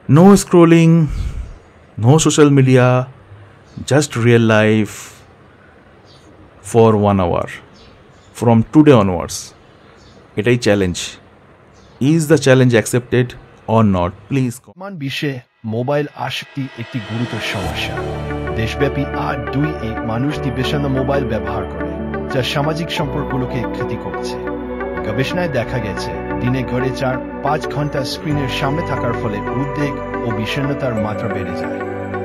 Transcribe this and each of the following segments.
No scrolling, no social media, just real life for 1 hour from today onwards. এটাই challenge. Is the challenge accepted or not? Please. বর্তমান বিশ্বে mobile আসক্তি একটি গুরুতর সমস্যা। দেশব্যাপী 8.2 মানুষ দিব্যেশান্য মোবাইল ব্যবহার করে, যা সামাজিক সম্পর্কগুলোকে ক্ষতি করছে। গবেষণায় দেখা গেছে দিনে গড়ে 4-5 ঘন্টা স্ক্রিনের সামনে থাকার ফলে উদ্বেগ ও বিষণ্ণতার মাত্রা বেড়ে যায়।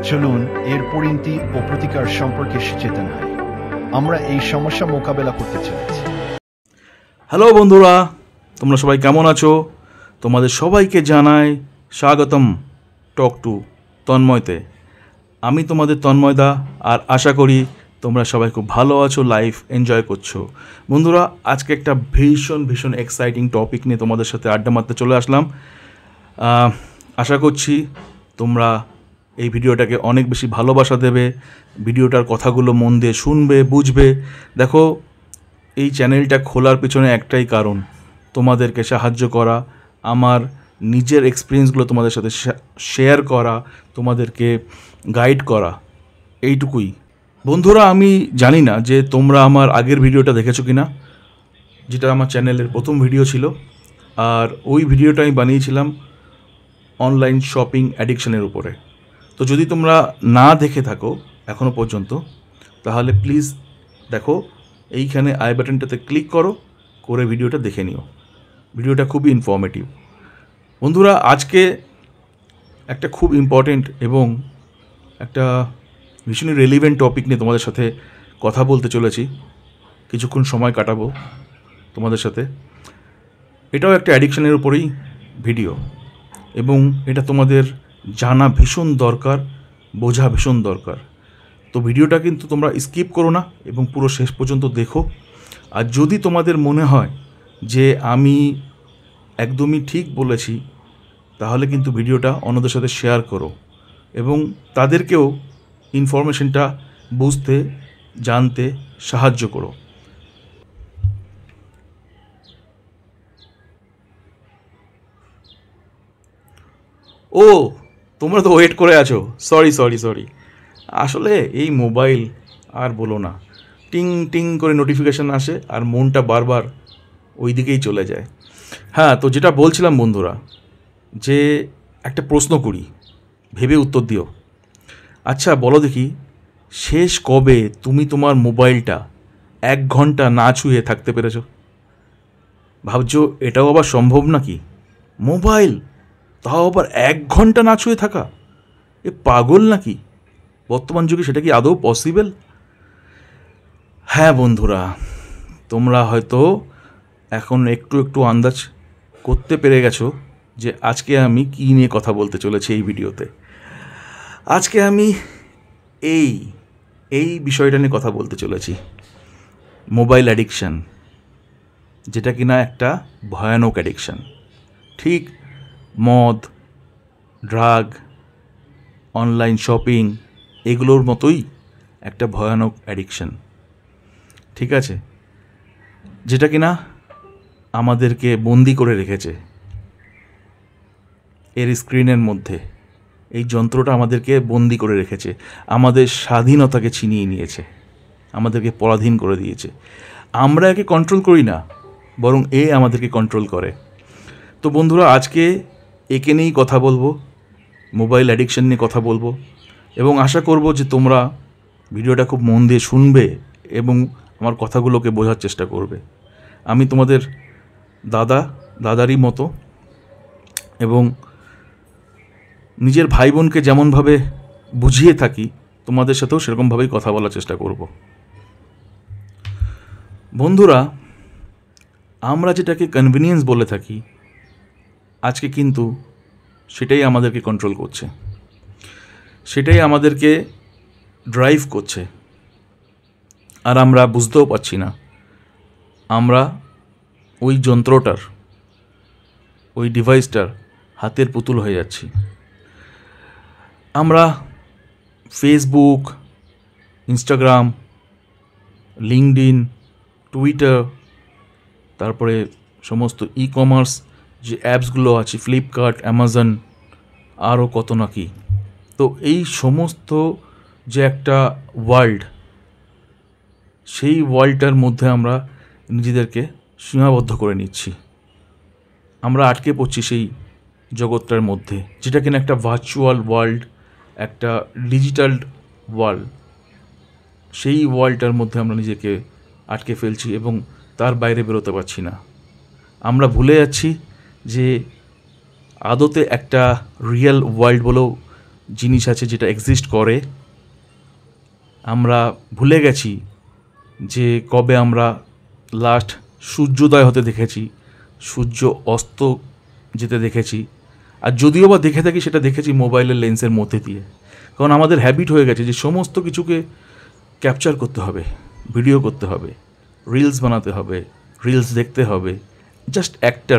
চলুন এর পরিণতি ও প্রতিকার সম্পর্কে সচেতন হই। আমরা এই সমস্যা মোকাবেলা করতে চলেছি। হ্যালো বন্ধুরা, তোমরা সবাই কেমন আছো? তোমাদের সবাইকে জানাই স্বাগতম টক টু তন্ময়তে। আমি তোমাদের তন্ময়দা, আর আশা করি তোমরা সবাই খুব ভালো আছো, লাইফ এনজয় করছো। বন্ধুরা, আজকে একটা ভীষণ এক্সাইটিং টপিক নিয়ে তোমাদের সাথে আড্ডা মারতে চলে আসলাম। আশা করছি তোমরা এই ভিডিওটাকে অনেক বেশি ভালোবাসা দেবে, ভিডিওটার কথাগুলো মন দিয়ে শুনবে, বুঝবে। দেখো, এই চ্যানেলটা খোলার পিছনে একটাই কারণ, তোমাদেরকে সাহায্য করা, আমার নিজের এক্সপিরিয়েন্সগুলো তোমাদের সাথে শেয়ার করা, তোমাদেরকে গাইড করা, এইটুকুই। বন্ধুরা, আমি জানি না যে তোমরা আমার আগের ভিডিওটা দেখেছো কি না, যেটা আমার চ্যানেলের প্রথম ভিডিও ছিল। আর ওই ভিডিওটা আমি বানিয়েছিলাম অনলাইন শপিং অ্যাডিকশনের উপরে। তো যদি তোমরা না দেখে থাকো এখনও পর্যন্ত, তাহলে প্লিজ দেখো, এইখানে আই বাটনটাতে ক্লিক করে ভিডিওটা দেখে নিও। ভিডিওটা খুবই ইনফর্মেটিভ। বন্ধুরা, আজকে একটা খুব ইম্পর্টেন্ট এবং একটা ভীষণই রেলিভেন্ট টপিক নিয়ে তোমাদের সাথে কথা বলতে চলেছি। কিছুক্ষণ সময় কাটাবো তোমাদের সাথে। এটাও একটা অ্যাডিকশনের উপরেই ভিডিও, এবং এটা তোমাদের জানা ভীষণ দরকার, বোঝা ভীষণ দরকার। তো ভিডিওটা কিন্তু তোমরা স্কিপ করো না এবং পুরো শেষ পর্যন্ত দেখো। আর যদি তোমাদের মনে হয় যে আমি একদমই ঠিক বলেছি, তাহলে কিন্তু ভিডিওটা অন্যদের সাথে শেয়ার করো এবং তাদেরকেও ইনফরমেশনটা বুঝতে, জানতে সাহায্য করো। ও, তোমরা তো ওয়েট করে আছো। সরি। আসলে এই মোবাইল আর বলো না, টিং টিং করে নোটিফিকেশান আসে আর মনটা বারবার ওই দিকেই চলে যায়। হ্যাঁ, তো যেটা বলছিলাম বন্ধুরা, যে একটা প্রশ্ন করি, ভেবে উত্তর দিও। আচ্ছা বলো দেখি, শেষ কবে তুমি তোমার মোবাইলটা 1 ঘন্টা না ছুঁয়ে থাকতে পেরেছো? ভাবছো এটাও আবার সম্ভব নাকি? মোবাইল, তাও আবার 1 ঘন্টা না ছুঁয়ে থাকা? এ পাগল নাকি? বর্তমান যুগে সেটা কি আদৌ পসিবল? হ্যাঁ বন্ধুরা, তোমরা হয়তো এখন একটু আন্দাজ করতে পেরে গেছো যে আজকে আমি কী নিয়ে কথা বলতে চলেছি এই ভিডিওতে। আজকে আমি এই বিষয়টা নিয়ে কথা বলতে চলেছি, মোবাইল অ্যাডিকশান, যেটা কিনা একটা ভয়ানক অ্যাডিকশান। ঠিক মদ, ড্রাগ, অনলাইন শপিং এগুলোর মতোই একটা ভয়ানক অ্যাডিকশান, ঠিক আছে? যেটা কিনা আমাদেরকে বন্দি করে রেখেছে এর স্ক্রিনের মধ্যে। এই যন্ত্রটা আমাদেরকে বন্দি করে রেখেছে, আমাদের স্বাধীনতাকে ছিনিয়ে নিয়েছে, আমাদেরকে পরাধীন করে দিয়েছে। আমরা একে কন্ট্রোল করি না, বরং এ আমাদেরকে কন্ট্রোল করে। তো বন্ধুরা, আজকে একে নিয়েই কথা বলবো, মোবাইল অ্যাডিকশান নিয়ে কথা বলবো, এবং আশা করব যে তোমরা ভিডিওটা খুব মন দিয়ে শুনবে এবং আমার কথাগুলোকে বোঝার চেষ্টা করবে। আমি তোমাদের দাদারই মতো, এবং নিজের ভাই বোনকে যেমনভাবে বুঝিয়ে থাকি, তোমাদের সাথেও সেরকমভাবেই কথা বলার চেষ্টা করব। বন্ধুরা, আমরা যেটাকে কনভিনিয়েন্স বলে থাকি, আজকে কিন্তু সেটাই আমাদেরকে কন্ট্রোল করছে, সেটাই আমাদেরকে ড্রাইভ করছে, আর আমরা বুঝতেও পারছি না। আমরা ওই যন্ত্রটার, ওই ডিভাইসটার হাতের পুতুল হয়ে যাচ্ছি। আমরা ফেসবুক, ইনস্টাগ্রাম, লিঙ্কডইন, টুইটার, তারপরে সমস্ত ই কমার্স যে অ্যাপসগুলো আছে, ফ্লিপকার্ট, অ্যামাজন, আরও কত না কি। তো এই সমস্ত যে একটা ওয়ার্ল্ড, সেই ওয়ার্ল্ডটার মধ্যে আমরা নিজেদেরকে সীমাবদ্ধ করে নিচ্ছি। আমরা আটকে পড়ছি সেই জগৎটার মধ্যে, যেটা কিনা একটা ভার্চুয়াল ওয়ার্ল্ড, একটা ডিজিটাল ওয়ার্ল্ড। সেই ওয়ার্ল্ডটার মধ্যে আমরা নিজেকে আটকে ফেলছি এবং তার বাইরে বেরোতে পারছি না। আমরা ভুলে যাচ্ছি যে আদতে একটা রিয়েল ওয়ার্ল্ড বলেও জিনিস আছে, যেটা এক্সিস্ট করে। আমরা ভুলে গেছি যে কবে আমরা লাস্ট সূর্যোদয় হতে দেখেছি, সূর্য অস্ত যেতে দেখেছি। আর যদিও বা দেখে থাকি, সেটা দেখেছি মোবাইলের লেন্সের মধ্যে দিয়ে। কারণ আমাদের হ্যাবিট হয়ে গেছে যে সমস্ত কিছুকে ক্যাপচার করতে হবে, ভিডিও করতে হবে, রিলস বানাতে হবে, রিলস দেখতে হবে। জাস্ট একটা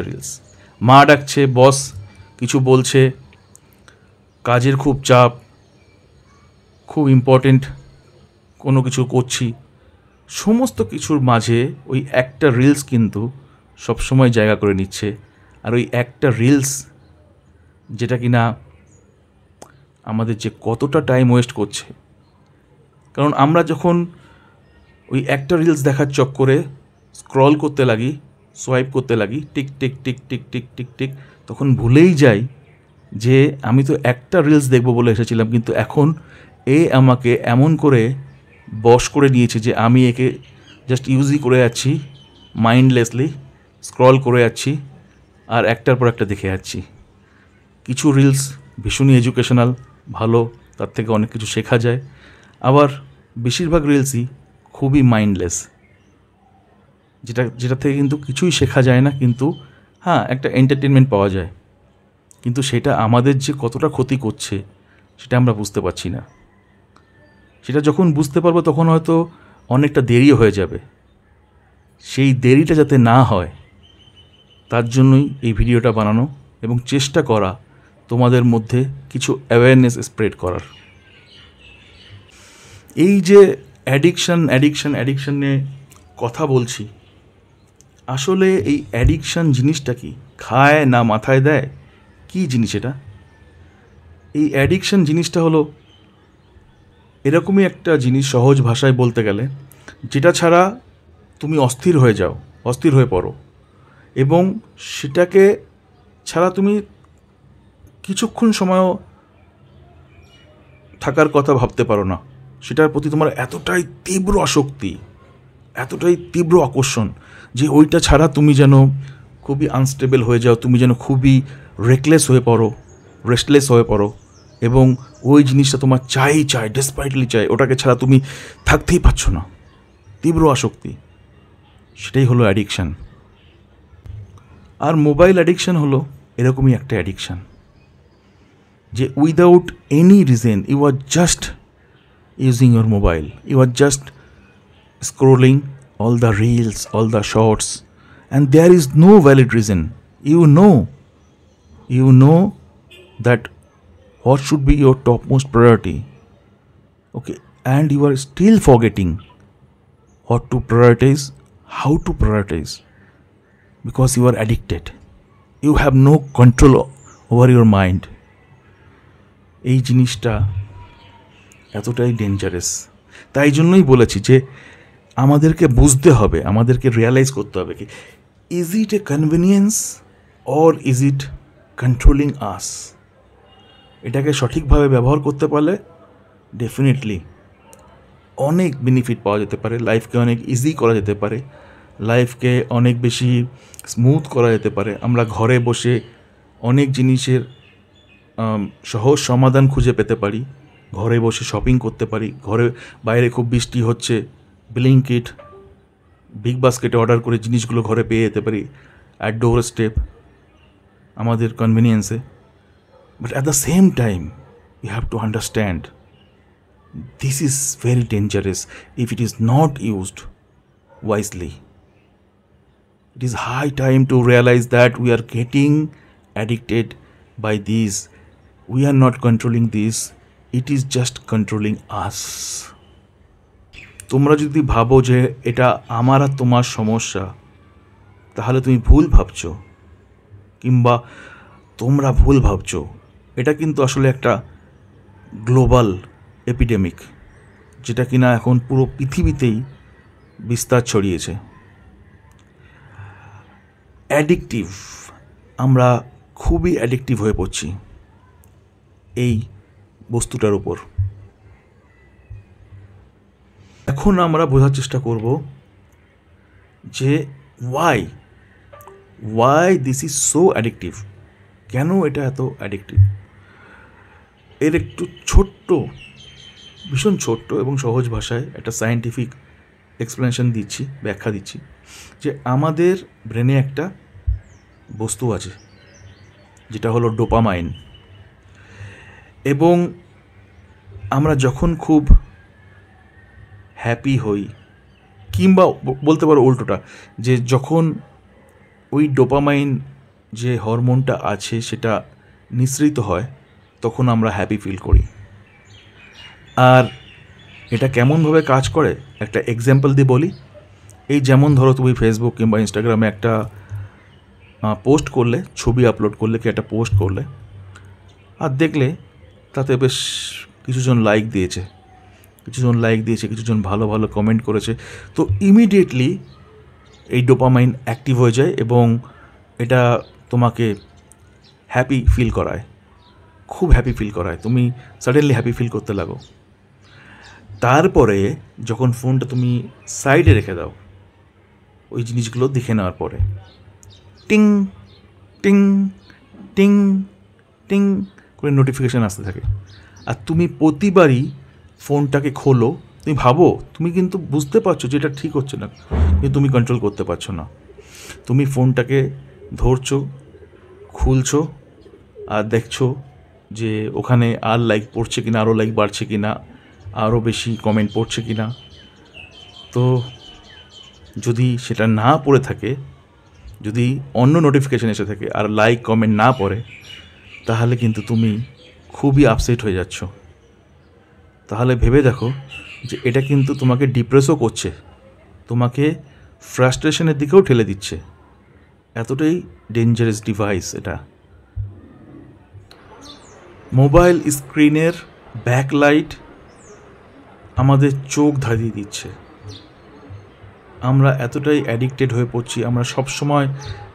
রিলস। মা ডাকছে, বস কিছু বলছে, কাজের খুব চাপ, খুব ইম্পর্টেন্ট কোনো কিছু করছি, সমস্ত কিছুর মাঝে ওই একটা রিলস কিন্তু সবসময় জায়গা করে নিচ্ছে। আর ওই একটা রিলস, যেটা কিনা আমাদের যে কতটা টাইম ওয়েস্ট করছে। কারণ আমরা যখন ওই একটা রিলস দেখার চক্করে স্ক্রল করতে লাগি, সোয়াইপ করতে লাগি, tick tick tick tick tick tick tick, তখন ভুলেই যাই যে আমি তো একটা রিলস দেখবো বলে এসেছিলাম, কিন্তু এখন এ আমাকে এমন করে বশ করে নিয়েছে যে আমি একে জাস্ট ইউজই করে যাচ্ছি, মাইন্ডলেসলি স্ক্রল করে যাচ্ছি আর একটার পর একটা দেখে যাচ্ছি। কিছু রিলস ভীষণই এডুকেশনাল, ভালো, তার থেকে অনেক কিছু শেখা যায়। আবার বেশিরভাগ রিলসই খুবই মাইন্ডলেস, যেটা থেকে কিন্তু কিছুই শেখা যায় না, কিন্তু হ্যাঁ একটা এন্টারটেনমেন্ট পাওয়া যায়। কিন্তু সেটা আমাদের যে কতটা ক্ষতি করছে সেটা আমরা বুঝতে পারছি না। সেটা যখন বুঝতে পারবো তখন হয়তো অনেকটা দেরিও হয়ে যাবে। সেই দেরিটা যাতে না হয় তার জন্যই এই ভিডিওটা বানানো এবং চেষ্টা করা তোমাদের মধ্যে কিছু অ্যাওয়ারনেস স্প্রেড করার। এই যে অ্যাডিকশন নিয়ে কথা বলছি, আসলে এই অ্যাডিকশন জিনিসটা কি? খায় না মাথায় দেয়? কি জিনিস এটা? এই অ্যাডিকশন জিনিসটা হলো এরকমই একটা জিনিস, সহজ ভাষায় বলতে গেলে, যেটা ছাড়া তুমি অস্থির হয়ে পড়ো এবং সেটাকে ছাড়া তুমি কিছুক্ষণ সময়ও থাকার কথা ভাবতে পারো না। সেটার প্রতি তোমার এতটাই তীব্র আসক্তি, এতটাই তীব্র আকর্ষণ যে ওইটা ছাড়া তুমি যেন খুবই আনস্টেবল হয়ে যাও, তুমি যেন খুবই রেস্টলেস হয়ে পড়ো এবং ওই জিনিসটা তোমার চাই, ডেসপারেটলি চাই, ওটাকে ছাড়া তুমি থাকতেই পারছো না। তীব্র আসক্তি, সেটাই হলো অ্যাডিকশান। আর মোবাইল অ্যাডিকশান হলো এরকমই একটা অ্যাডিকশান, যে without any reason you are just using your mobile, you are just scrolling all the reels, all the shorts, and there is no valid reason. You know that what should be your topmost priority, okay, and you are still forgetting what to prioritize, how to prioritize, because you are addicted. You have no control over your mind. এই জিনিসটা এতটাই dangerous. তাই জন্যই বলেছি যে আমাদেরকে বুঝতে হবে, আমাদেরকে রিয়ালাইজ করতে হবে কি is it a convenience or is it controlling us. এটাকে সঠিকভাবে ব্যবহার করতে পারলে ডেফিনেটলি অনেক বেনিফিট পাওয়া যেতে পারে, লাইফকে অনেক ইজি করা যেতে পারে, লাইফকে অনেক বেশি স্মুথ করা যেতে পারে। আমরা ঘরে বসে অনেক জিনিসের সহজ সমাধান খুঁজে পেতে পারি, ঘরে বসে শপিং করতে পারি, ঘরে বাইরে খুব বৃষ্টি হচ্ছে, ব্লিঙ্কিট, বিগ বাস্কেটে অর্ডার করে জিনিসগুলো ঘরে পেয়ে যেতে পারি অ্যাট ডোর স্টেপ আমাদের কনভিনিয়েন্সে। But at the same time you have to understand this is very dangerous if it is not used wisely. It is high time to realize that we are getting addicted by these. We are not controlling this. It is just controlling us. তোমরা যদি ভাবো যে এটা আমার আর তোমার সমস্যা, তাহলে তুমি ভুল ভাবছো, কিংবা তোমরা ভুল ভাবছো, এটা কিন্তু আসলে একটা গ্লোবাল এপিডেমিক, যেটা কিনা এখন পুরো পৃথিবীতেই বিস্তার ছড়িয়েছে। অ্যাডিকটিভ, আমরা খুবই অ্যাডিকটিভ হয়ে পড়ছি এই বস্তুটার উপর। এখন আমরা বোঝার চেষ্টা করব যে why this is so addictive, কেন এটা এত অ্যাডিকটিভ। এর একটু ভীষণ ছোট্ট এবং সহজ ভাষায় একটা সায়েন্টিফিক এক্সপ্লেনেশন দিচ্ছি, ব্যাখ্যা দিচ্ছি, যে আমাদের ব্রেনে একটা বস্তু আছে যেটা হলো ডোপামাইন, এবং আমরা যখন খুব হ্যাপি হই, কিংবা বলতে পারো উল্টোটা, যে যখন ওই ডোপামাইন যে হরমোনটা আছে সেটা নিঃসৃত হয়, তখন আমরা হ্যাপি ফিল করি। আর এটা কেমনভাবে কাজ করে একটা এক্সাম্পল দিয়ে বলি। এই যেমন ধরো তুমি ফেসবুক কিংবা ইনস্টাগ্রামে একটা পোস্ট করলে, ছবি আপলোড করলে, কি একটা পোস্ট করলে, আর দেখলে তাতে বেশ কিছুজন লাইক দিয়েছে, কিছুজন ভালো ভালো কমেন্ট করেছে, তো ইমিডিয়েটলি এই ডোপামাইন অ্যাক্টিভ হয়ে যায় এবং এটা তোমাকে হ্যাপি ফিল করায়, খুব হ্যাপি ফিল করায়, তুমি সাডেনলি হ্যাপি ফিল করতে লাগো। তারপরে যখন ফোনটা তুমি সাইডে রেখে দাও, ওই জিনিসগুলো দেখে নেওয়ার পরে টিং টিং টিং টিং করে নোটিফিকেশান আসতে থাকে, আর তুমি প্রতিবারই ফোনটাকে খোলো, তুমি ভাবো, তুমি কিন্তু বুঝতে পারছো যে এটা ঠিক হচ্ছে না, কিন্তু তুমি কন্ট্রোল করতে পারছো না। তুমি ফোনটাকে ধরছো, খুলছো, আর দেখছো যে ওখানে আর লাইক পড়ছে কিনা, আরও লাইক বাড়ছে কিনা, আরও বেশি কমেন্ট পড়ছে কিনা। তো যদি সেটা না পড়ে থাকে, যদি অন্য নোটিফিকেশান এসে থাকে আর লাইক কমেন্ট না পড়ে, তাহলে কিন্তু তুমি খুবই আপসেট হয়ে যাচ্ছ। তাহলে ভেবে দেখো যে এটা কিন্তু তোমাকে ডিপ্রেসও করছে, তোমাকে ফ্রাস্ট্রেশনের দিকেও ঠেলে দিচ্ছে। এতটাই ডেঞ্জারাস ডিভাইস এটা। মোবাইল স্ক্রিনের ব্যাকলাইট আমাদের চোখ ধাঁধিয়ে দিচ্ছে। আমরা এতটাই অ্যাডিক্টেড হয়ে পড়ছি, আমরা সবসময়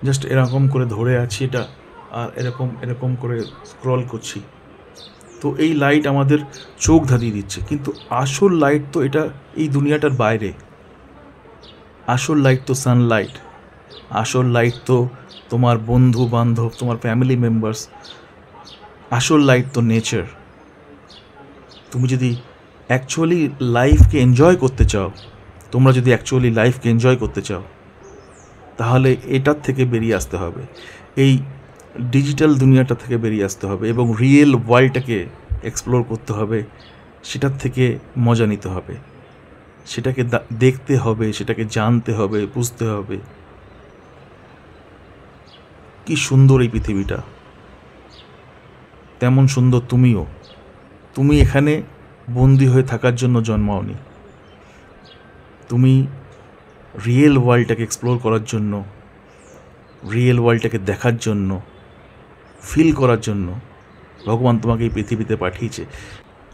জাস্ট এরকম করে ধরে আছি এটা, আর এরকম করে স্ক্রল করছি। তো এই লাইট আমাদের চোখ ধাঁধিয়ে দিচ্ছে, কিন্তু আসল লাইট তো এটা এই দুনিয়াটার বাইরে। আসল লাইট তো সানলাইট, আসল লাইট তো তোমার বন্ধু বান্ধব, তোমার ফ্যামিলি মেম্বার্স, আসল লাইট তো নেচার। তুমি যদি অ্যাকচুয়ালি লাইফকে এনজয় করতে চাও, তোমরা যদি অ্যাকচুয়ালি লাইফকে এনজয় করতে চাও, তাহলে এটার থেকে বেরিয়ে আসতে হবে, এই ডিজিটাল দুনিয়াটা থেকে বেরিয়ে আসতে হবে এবং রিয়েল ওয়ার্ল্ডটাকে এক্সপ্লোর করতে হবে, সেটার থেকে মজা নিতে হবে, সেটাকে দেখতে হবে, সেটাকে জানতে হবে, বুঝতে হবে। কি সুন্দর এই পৃথিবীটা, তেমন সুন্দর তুমিও। তুমি এখানে বন্দি হয়ে থাকার জন্য জন্মাওনি, তুমি রিয়েল ওয়ার্ল্ডটাকে এক্সপ্লোর করার জন্য, রিয়েল ওয়ার্ল্ডটাকে দেখার জন্য, ফিল করার জন্য ভগবান তোমাকে এই পৃথিবীতে পাঠিয়েছে।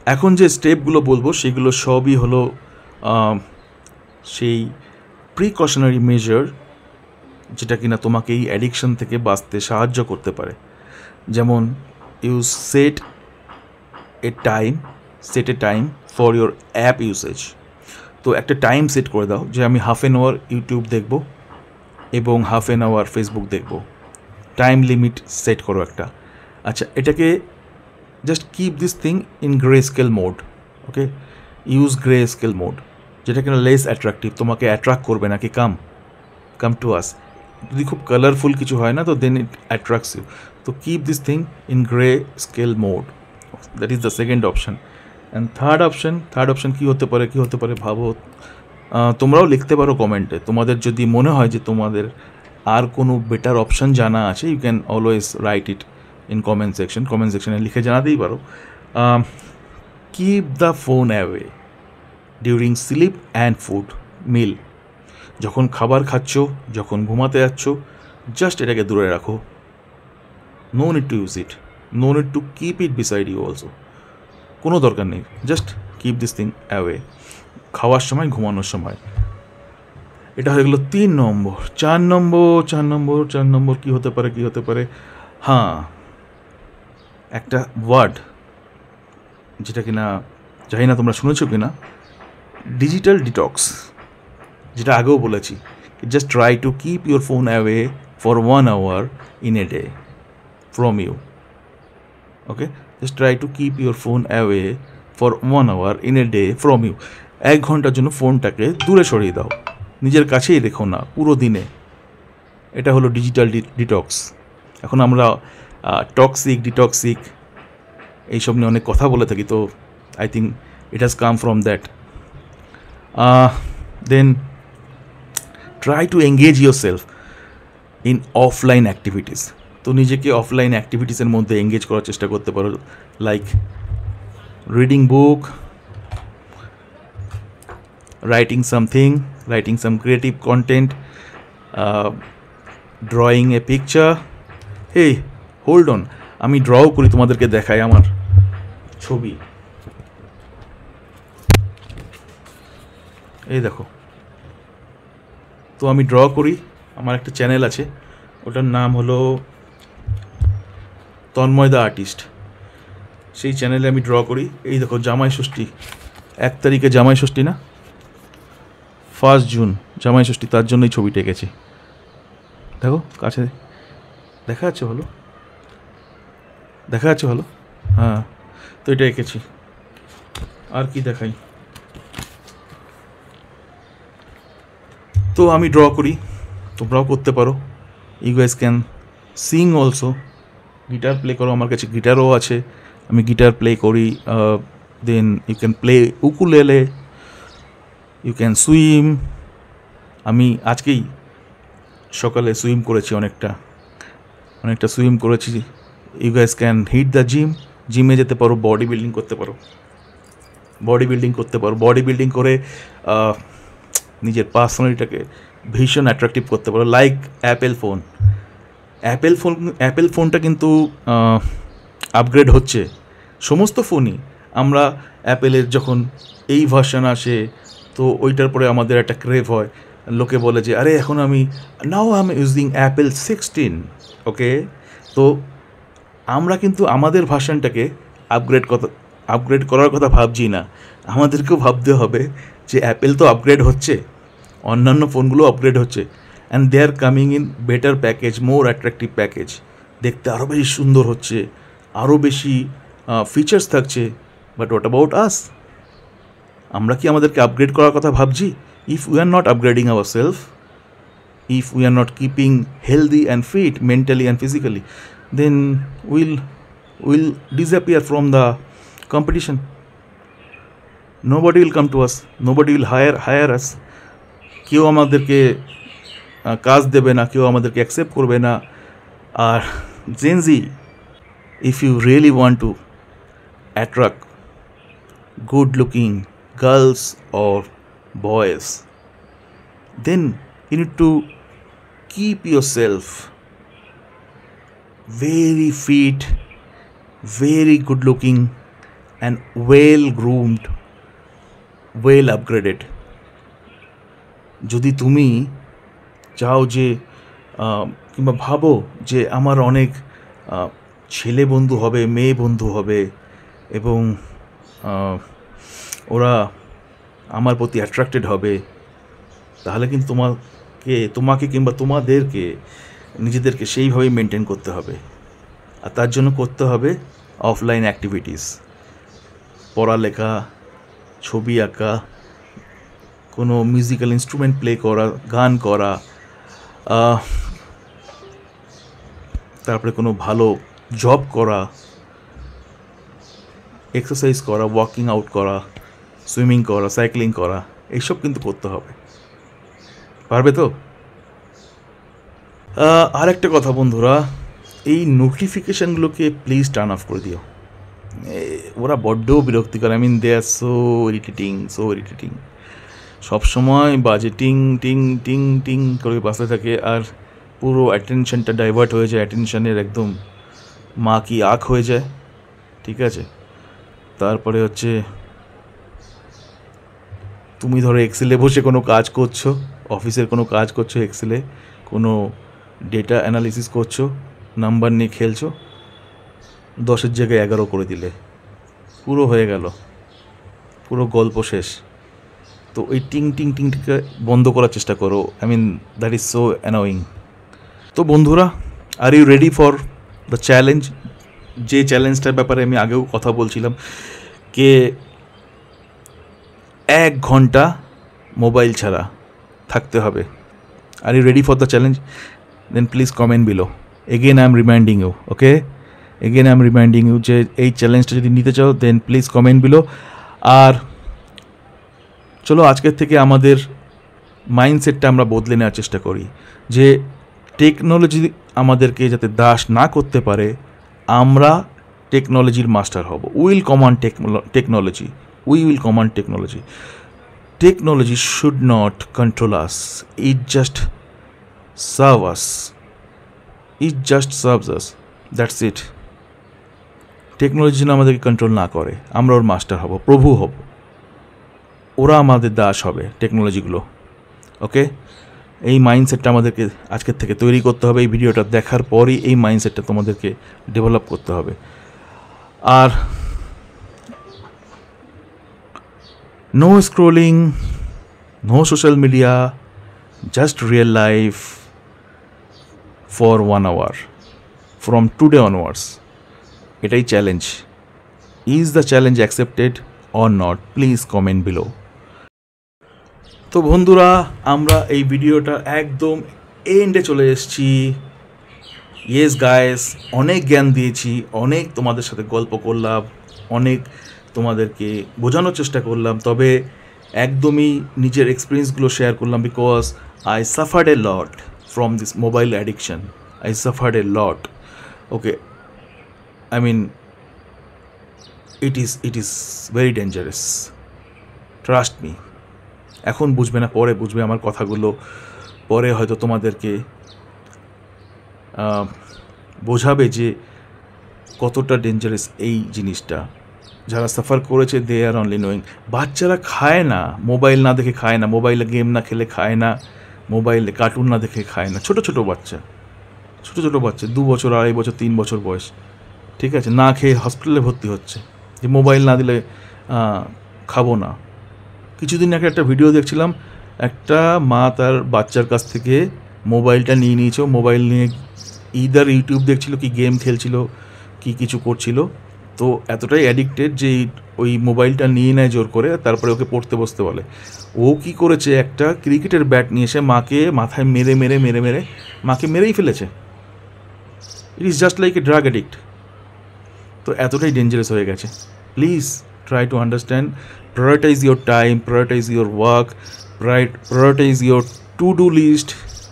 এখন যে স্টেপগুলো বলবো সেগুলো সবই হলো সেই প্রিকশনারি মেজার, যেটা কিনা তোমাকে এই অ্যাডিকশন থেকে বাঁচতে সাহায্য করতে পারে। যেমন you set a time for your app usage. তো একটা টাইম সেট করে দাও যে আমি হাফ অ্যান আওয়ার ইউটিউব দেখব এবং হাফ অ্যান আওয়ার ফেসবুক দেখব। টাইম লিমিট সেট করো একটা। আচ্ছা, এটাকে just keep this thing in greyscale mode. Okay, use grey scale mode, যেটা কিনা লেস অ্যাট্রাকটিভ, তোমাকে অ্যাট্রাক্ট করবে না, কি কাম টু আস। যদি খুব কালারফুল কিছু হয় না, তো দেন ইট অ্যাট্রাক্টস ইউ। তো keep this thing in greyscale mode, that is the second option. And third option কী হতে পারে ভাবো। তোমরাও লিখতে পারো কমেন্টে, তোমাদের যদি মনে হয় যে তোমাদের আর কোনো বেটার অপশন জানা আছে, you can always write it in comment সেকশনে লিখে জানাতেই পারো। Keep the phone away during sleep and food meal. যখন খাবার খাচ্ছ, যখন ঘুমাতে যাচ্ছ, জাস্ট এটাকে দূরে রাখো। No need to use it, no need to keep it beside you also, কোনো দরকার নেই, just keep this thing away, খাওয়ার সময়, ঘুমানোর সময়। এটা হয়ে গেলো 3 নম্বর। 4 নম্বর কী হতে পারে? হ্যাঁ, একটা ওয়ার্ড যেটা কিনা জানি না তোমরা শুনেছো কিনা, ডিজিটাল ডিটক্স, যেটা আগেও বলেছি, just try to keep your phone away for 1 hour in a day from you. Okay, just try to keep your phone away for 1 hour in a day from you. 1 ঘন্টার জন্য ফোনটাকে দূরে সরিয়ে দাও, নিজের কাছেই রেখো না পুরো দিনে। এটা হলো ডিজিটাল ডিটক্স। এখন আমরা টক্সিক, ডিটক্সিক এইসব নিয়ে অনেক কথা বলে থাকি, তো I think it has come from that. Then try to engage yourself in offline activities. তো নিজেকে অফলাইন অ্যাক্টিভিটিসের মধ্যে এঙ্গেজ করার চেষ্টা করতে পারো, like reading book, writing something, writing some creative content, drawing a picture. Hey, hold on, আমি ড্রও করি, তোমাদেরকে দেখাই আমার ছবি। এই দেখো, তো আমি ড্র করি, আমার একটা চ্যানেল আছে, ওটার নাম হলো তন্ময় দা আর্টিস্ট। সেই চ্যানেলে আমি ড্র করি। এই দেখো, জামাই ষষ্ঠী, 1 তারিখে জামাই ষষ্ঠী না, 1 জুন জামাই ষষ্ঠী, তার জন্যই ছবিটা এঁকেছি। দেখো কাছে দেখা যাচ্ছে ভালো, হ্যাঁ, তো এটা এঁকেছি। আর কি দেখাই, তো আমি ড্র করি, তোমরাও করতে পারো। You guys can sing also, guitar play করো, আমার কাছে গিটারও আছে, আমি গিটার প্লে করি। Then you can play ukulele, you can swim. আমি আজকেই সকালে সুইম করেছি, অনেকটা সুইম করেছি। You guys can hit the জিমে যেতে পারো, বডি বিল্ডিং করতে পারো, বডি বিল্ডিং করে নিজের পার্সোনালিটিটাকে ভীষণ অ্যাট্রাকটিভ করতে পারো। লাইক অ্যাপেল ফোনটা কিন্তু আপগ্রেড হচ্ছে, সমস্ত ফোনই। আমরা অ্যাপেলের যখন এই ভার্সন আসে, তো ওইটার পরে আমাদের একটা ক্রেভ হয়, লোকে বলে যে আরে এখন now I am using Apple 16। ওকে, তো আমরা কিন্তু আমাদের ভার্সনটাকে আপগ্রেড করার কথা ভাবছি না, আমাদেরকেও ভাবতে হবে যে অ্যাপেল তো আপগ্রেড হচ্ছে, অন্যান্য ফোনগুলো আপগ্রেড হচ্ছে, and they are coming in better package, more attractive package, দেখতে আরও বেশি সুন্দর হচ্ছে, আরও বেশি ফিচার্স থাকছে। But what about us? আমরা কি আমাদেরকে আপগ্রেড করার কথা ভাবছি? If we are not upgrading our self, if we are not keeping healthy and fit mentally and physically, then we'll disappear from the competition. Nobody will come to us, nobody will hire us. কেউ আমাদেরকে কাজ দেবে না, কেউ আমাদেরকে accept করবে না। আর Gen Z, if you really want to attract good looking girls or boys, then you need to keep yourself very fit, very good looking and well groomed, well upgraded. যদি তুমি চাও যে কিংবা ভাবো যে আমার অনেক ছেলে বন্ধু হবে, মেয়ে বন্ধু হবে এবং ওরা আমার প্রতি অ্যাট্রাক্টেড হবে, তাহলে কিন্তু তোমাকে কিংবা তোমাদেরকে নিজেদেরকে সেইভাবেই মেনটেন করতে হবে। আর তার জন্য করতে হবে অফলাইন অ্যাক্টিভিটিস, পড়ালেখা, ছবি আঁকা, কোনো মিউজিক্যাল ইনস্ট্রুমেন্ট প্লে করা, গান করা, তারপরে কোনো ভালো জব করা, এক্সারসাইজ করা, ওয়াকিং আউট করা, সুইমিং করা, সাইক্লিং করা, এইসব কিন্তু করতে হবে। পারবে তো? আর একটা কথা বন্ধুরা, এই নোটিফিকেশানগুলোকে প্লিজ টার্ন অফ করে দিও। ওরা বড্ড বিরক্তিকর। I mean they are so irritating. সবসময় বাজে টিং টিং টিং টিং করে বাসতে থাকে, আর পুরো অ্যাটেনশনটা ডাইভার্ট হয়ে যায়, অ্যাটেনশনের একদম মা কি আখ হয়ে যায়, ঠিক আছে। তারপরে হচ্ছে তুমি ধরো এক্সেলে বসে কোনো কাজ করছো, অফিসের কোনো কাজ করছো, এক্সেলে কোনো ডেটা অ্যানালিসিস করছো, নাম্বার নিয়ে খেলছো, 10-এর জায়গায় 11 করে দিলে, পুরো হয়ে গেল, পুরো গল্প শেষ। তো ওই টিং টিং টিংটিকে বন্ধ করার চেষ্টা করো। I mean that is so annoying. তো বন্ধুরা, are you ready for the challenge? যে চ্যালেঞ্জটার ব্যাপারে আমি আগেও কথা বলছিলাম, কে 1 ঘন্টা মোবাইল ছাড়া থাকতে হবে। Are you ready for the challenge? Then please comment below. Again I am reminding you, okay, again I am reminding you যে এই চ্যালেঞ্জটা যদি নিতে চাও দেন প্লিজ কমেন্ট বিলো। আর চলো আজকের থেকে আমাদের মাইন্ডসেটটা আমরা বদলে নেওয়ার চেষ্টা করি, যে টেকনোলজি আমাদেরকে যাতে দাস না করতে পারে, আমরা টেকনোলজির মাস্টার হব। Will command technology, we will command technology. Technology should not control us, it just serve us, it just serves us, that's it. Technology যেন আমাদেরকে কন্ট্রোল না করে, আমরা ওর মাস্টার হব, প্রভু হব, ওরা আমাদের দাস হবে টেকনোলজিগুলো, ওকে। এই মাইন্ডসেটটা আমাদেরকে আজকের থেকে তৈরি করতে হবে। এই ভিডিওটা দেখার পরই এই মাইন্ডসেটটা তোমাদেরকে ডেভেলপ করতে হবে। আর no scrolling, no social media, just real life for 1 hour from today onwards. এটাই challenge. Is the challenge accepted or not? Please comment below. তো বন্ধুরা, আমরা এই ভিডিওটা একদম এন্ডে চলে এসেছি। ইয়েস গাইস, অনেক জ্ঞান দিয়েছি, অনেক তোমাদের সাথে গল্প করলাম, অনেক তোমাদেরকে বোঝানোর চেষ্টা করলাম, তবে একদমই নিজের এক্সপিরিয়েন্সগুলো শেয়ার করলাম, because I suffered a lot from this mobile addiction. I suffered a lot, okay. I mean it is very dangerous, trust me. এখন বুঝবে না, পরে বুঝবে আমার কথাগুলো, পরে হয়তো তোমাদেরকে বোঝাবে যে কতটা ডেঞ্জারাস এই জিনিসটা। যারা সাফার করেছে দে আর অনলি নোয়িং। বাচ্চারা খায় না, মোবাইল না দেখে খায় না, মোবাইলে গেম না খেলে খায় না, মোবাইলে কার্টুন না দেখে খায় না। ছোটো ছোটো বাচ্চা, 2 বছর, 2.5 বছর, 3 বছর বয়স, ঠিক আছে, না খেয়ে হসপিটালে ভর্তি হচ্ছে যে মোবাইল না দিলে খাবো না। কিছুদিন আগে একটা ভিডিও দেখছিলাম, একটা মা তার বাচ্চার কাছ থেকে মোবাইলটা নিয়ে নিয়েছে, মোবাইল নিয়ে ইদার ইউটিউব দেখছিল কি গেম খেলছিল কি কিছু করছিল, তো এতটাই অ্যাডিক্টেড যে ওই মোবাইলটা নিয়ে নেয় জোর করে, তারপরে ওকে পড়তে বসতে বলে। ও কি করেছে, একটা ক্রিকেটের ব্যাট নিয়ে এসে মাকে মাথায় মেরে মেরে মেরে মেরে মাকে মেরেই ফেলেছে। It is just like a drug addict. তো এতটাই ডেঞ্জারাস হয়ে গেছে। Please try to understand, prioritize your time, prioritize your work, prioritize your to-do list,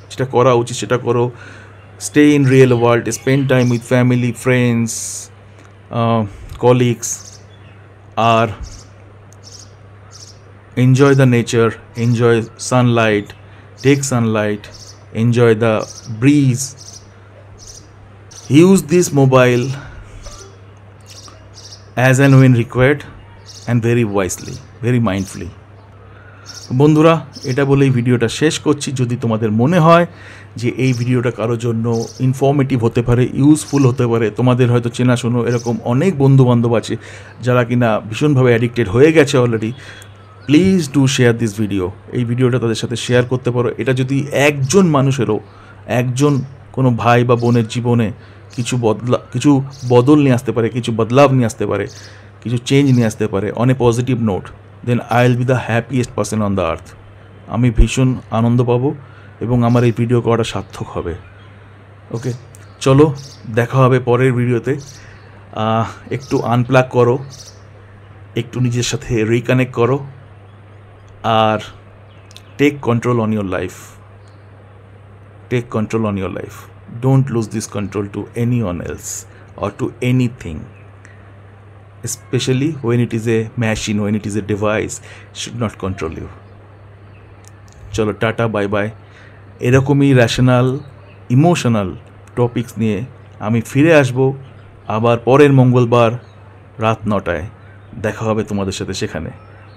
যেটা করা উচিত সেটা করো। Stay in real world, spend time with family, friends, colleagues, R enjoy the nature, enjoy sunlight, take sunlight, enjoy the breeze. Use this mobile as and when required and very wisely, very mindfully. বন্ধুরা, এটা বলেই ভিডিওটা শেষ করছি। যদি তোমাদের মনে হয় যে এই ভিডিওটা কারোর জন্য ইনফর্মেটিভ হতে পারে, ইউজফুল হতে পারে, তোমাদের হয়তো চেনাশোনো এরকম অনেক বন্ধুবান্ধব আছে যারা কিনা ভীষণভাবে অ্যাডিক্টেড হয়ে গেছে already, please do share this video. এই ভিডিওটা তাদের সাথে শেয়ার করতে পারো। এটা যদি একজন মানুষেরও, একজন কোনো ভাই বা বোনের জীবনে কিছু বদল নিয়ে আসতে পারে, কিছু বদলাভ নিয়ে আসতে পারে, কিছু চেঞ্জ নিয়ে আসতে পারে on a positive note, then I will be the happiest person on the earth. আমি ভীষণ আনন্দ পাবো এবং আমার এই ভিডিও করাটা সার্থক হবে। ওকে, চলো দেখা হবে পরের ভিডিওতে। একটু আনপ্লাগ করো, একটু নিজের সাথে রিকানেক্ট করো, আর take control on your life, take control on your life. Don't lose this control to anyone else or to anything, especially when it is a machine, when it is a device, it should not control you. চলো tata, bye by. এরকমই rational emotional topics নিয়ে আমি ফিরে আসবো আবার পরের মঙ্গলবার রাত 9টায় দেখা হবে তোমাদের সাথে সেখানে।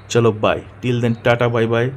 চলো bye, till then tata, bye by.